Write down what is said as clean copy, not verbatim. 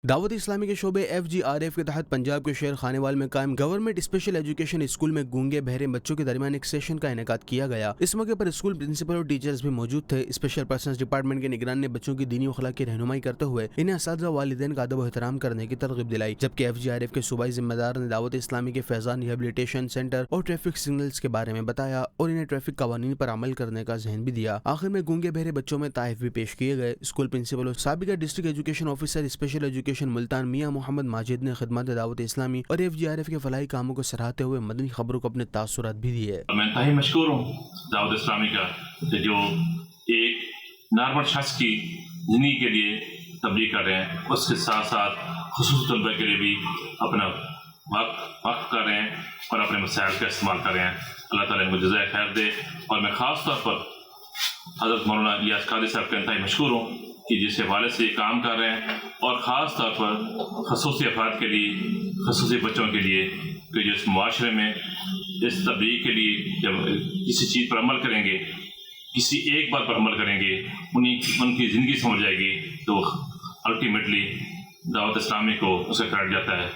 دعوت اسلامی کے شعبے FGRF کے تحت پنجاب کے شہر خانیوال میں قائم گورنمنٹ اسپیشل ایجوکیشن اسکول میں گونگے بہرے بچوں کے درمیان ایک سیشن کا انعقاد کیا گیا۔ اس موقع پر اسکول پرنسپل اور ٹیچرز بھی موجود تھے۔ اسپیشل پرسنز ڈپارٹمنٹ کے نگران نے بچوں کی دینی و اخلاقی رہنمائی کرتے ہوئے انہیں اساتذہ والدین کا ادب و احترام کرنے کی ترغیب دلائی، جبکہ FGRF کے صوبائی ذمہ دار نے دعوت اسلامی کے فیضان ریہیبلیٹیشن سینٹر اور ٹریفک سگنلز کے بارے میں بتایا اور انہیں ٹریفک قوانین پر عمل کرنے کا ذہن بھی دیا۔ آخر میں گونگے بہرے بچوں میں تحائف بھی پیش کیے گئے۔ اسکول پرنسپل اور سابقہ district education officer special education Multan میاں محمد ماجد نے خدمات دعوت اسلامی اور FGRF کے فلاحی کاموں کو سراہتے ہوئے مدنی خبروں کو اپنے تاثرات بھی دیے۔ میں انتہائی مشکور ہوں دعوت اسلامی کا کہ جو ایک نارمل شخص کی زندگی کے لیے تبلیغ کر رہے ہیں، اس کے ساتھ ساتھ خصوصی طلبہ کے لیے بھی اپنا وقت کر رہے ہیں اور اپنے مسائل کا استعمال کر رہے ہیں۔ اللہ تعالیٰ ان کو جزائے خیر دے، اور میں خاص طور پر حضرت مولانا الیاس قادری صاحب کا انتہائی مشکور ہوں کہ جس حوالے سے یہ کام کر رہے ہیں، اور خاص طور پر خصوصی افراد کے لیے، خصوصی بچوں کے لیے، کہ جو اس معاشرے میں اس تبلیغ کے لیے جب کسی چیز پر عمل کریں گے، کسی ایک بات پر عمل کریں گے، ان کی زندگی سمجھ جائے گی، تو الٹیمیٹلی دعوت اسلامی کو اسے کرایا جاتا ہے۔